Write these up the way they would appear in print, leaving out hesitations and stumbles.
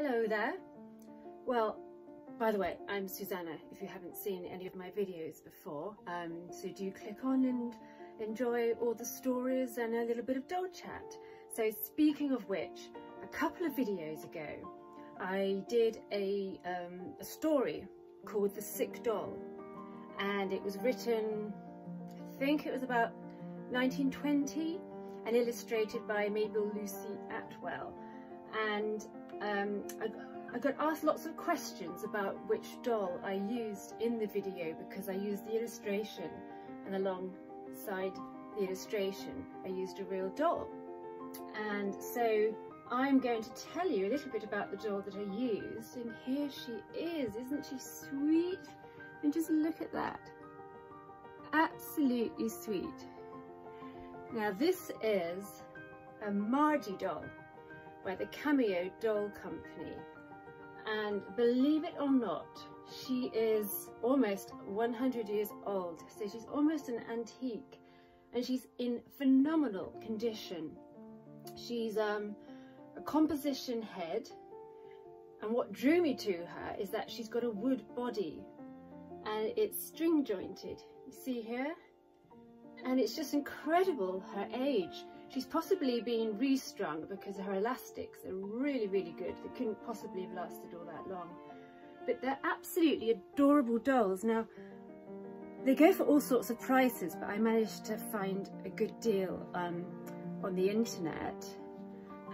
Hello there. Well, by the way, I'm Susanna, if you haven't seen any of my videos before, so do click on and enjoy all the stories and a little bit of doll chat. So speaking of which, a couple of videos ago I did a story called The Sick Doll, and it was written, I think it was about 1920, and illustrated by Mabel Lucy Atwell. And I got asked lots of questions about which doll I used in the video, because I used the illustration, and alongside the illustration I used a real doll. And so I'm going to tell you a little bit about the doll that I used, and here she is. Isn't she sweet? And just look at that. Absolutely sweet. Now this is a Margie doll by the Cameo Doll Company, and believe it or not, she is almost 100 years old, so she's almost an antique, and she's in phenomenal condition. She's a composition head, and what drew me to her is that she's got a wood body and it's string jointed, you see here, and it's just incredible her age. She's possibly been restrung because her elastics are really good. They couldn't possibly have lasted all that long, but they're absolutely adorable dolls. Now they go for all sorts of prices, but I managed to find a good deal on the internet,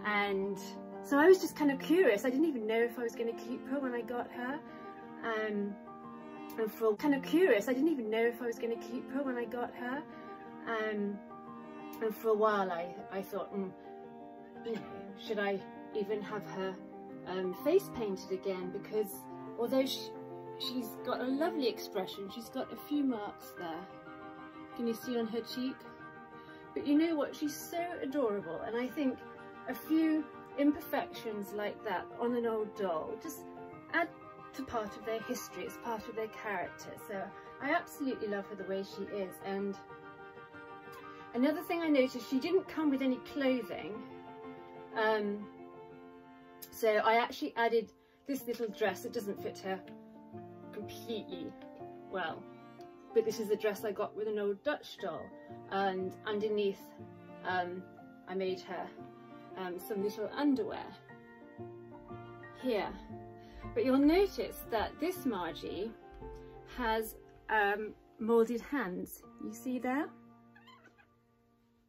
and so I was just kind of curious. I didn't even know if I was going to keep her when I got her, and for kind of curious, I didn't even know if I was going to keep her when I got her, and for a while I thought, you know, should I even have her face painted again, because although she's got a lovely expression, she's got a few marks there, can you see on her cheek? But you know what, she's so adorable, and I think a few imperfections like that on an old doll just add to part of their history. It's part of their character. So I absolutely love her the way she is. And another thing I noticed, she didn't come with any clothing, so I actually added this little dress. It doesn't fit her completely well, but this is the dress I got with an old Dutch doll, and underneath I made her some little underwear here. But you'll notice that this Margie has moulded hands, you see there?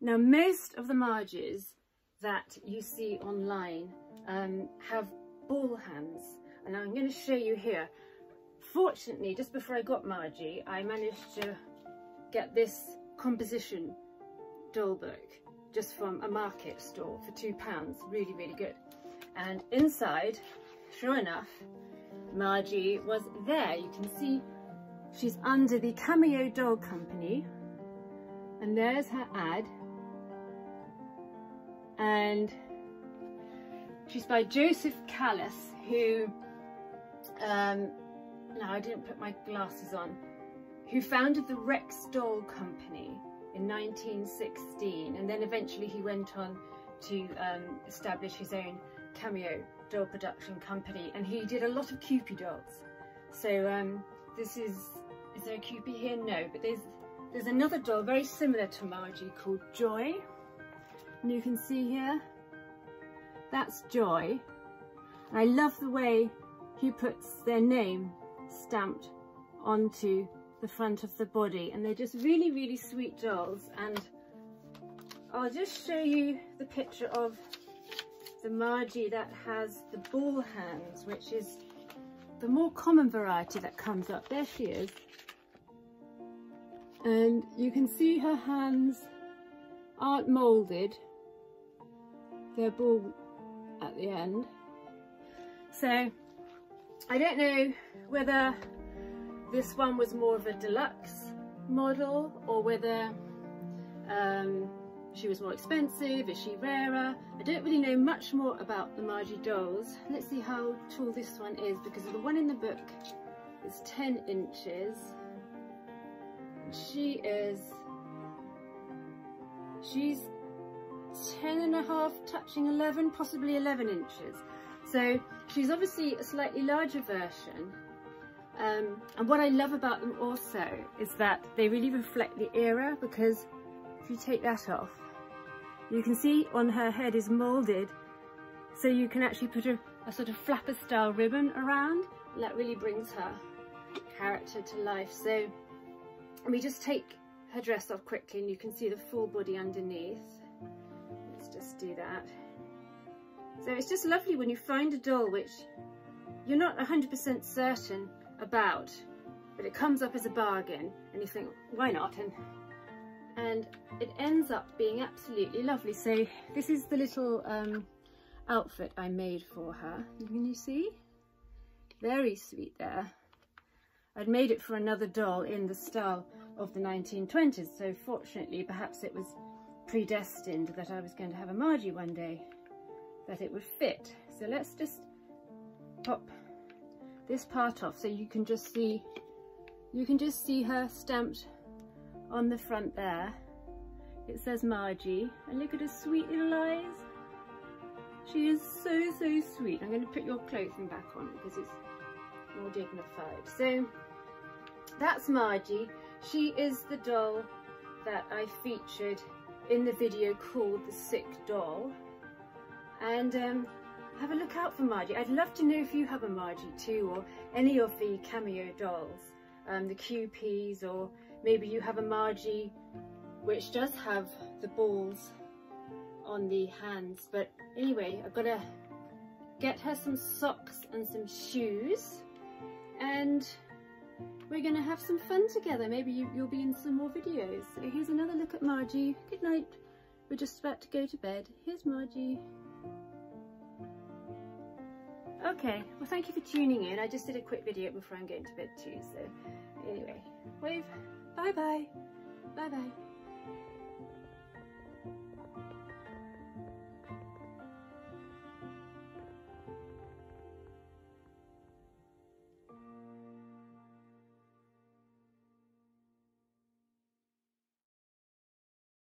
Now most of the Margies that you see online have ball hands, and I'm going to show you here. Fortunately, just before I got Margie, I managed to get this composition doll book just from a market store for £2, really good. And inside, sure enough, Margie was there. You can see she's under the Cameo Doll Company, and there's her ad, and she's by Joseph Kallus, who now I didn't put my glasses on, who founded the Rex Doll Company in 1916, and then eventually he went on to establish his own Cameo Doll Production Company, and he did a lot of Kewpie dolls. So this is there a Kewpie here? No, but there's another doll very similar to Margie called Joy, and you can see here, that's Joy. And I love the way he puts their name stamped onto the front of the body, and they're just really sweet dolls. And I'll just show you the picture of the Margie that has the ball hands, which is the more common variety that comes up. There she is, and you can see her hands aren't moulded, they're ball at the end. So I don't know whether this one was more of a deluxe model, or whether she was more expensive. Is she rarer? I don't really know much more about the Margie dolls. Let's see how tall this one is, because the one in the book is 10 inches. She's 10 and a half, touching 11, possibly 11 inches. So She's obviously a slightly larger version. And what I love about them also is that they really reflect the era, because if you take that off, you can see on her head is moulded, so you can actually put a sort of flapper style ribbon around, and that really brings her character to life. So we just take her dress off quickly and you can see the full body underneath. Let's just do that. So it's just lovely when you find a doll which you're not 100% certain about, but it comes up as a bargain and you think, why not? And it ends up being absolutely lovely. So this is the little outfit I made for her. Can you see? Very sweet there. I'd made it for another doll in the style of the 1920s, so fortunately perhaps it was predestined that I was going to have a Margie one day, that it would fit. So let's just pop this part off so you can just see her stamped on the front there. It says Margie, and look at her sweet little eyes. She is so, so sweet. I'm going to put your clothing back on because it's more dignified. So that's Margie. She is the doll that I featured in the video called The Sick Doll. And have a look out for Margie. I'd love to know if you have a Margie too, or any of the cameo dolls, the QPs, or maybe you have a Margie which does have the balls on the hands. But anyway, I've got to get her some socks and some shoes, and we're going to have some fun together. Maybe you'll be in some more videos. So here's another look at Margie. Good night. We're just about to go to bed. Here's Margie. Okay, well thank you for tuning in. I just did a quick video before I'm going to bed too. So anyway, wave. Bye bye. Bye bye.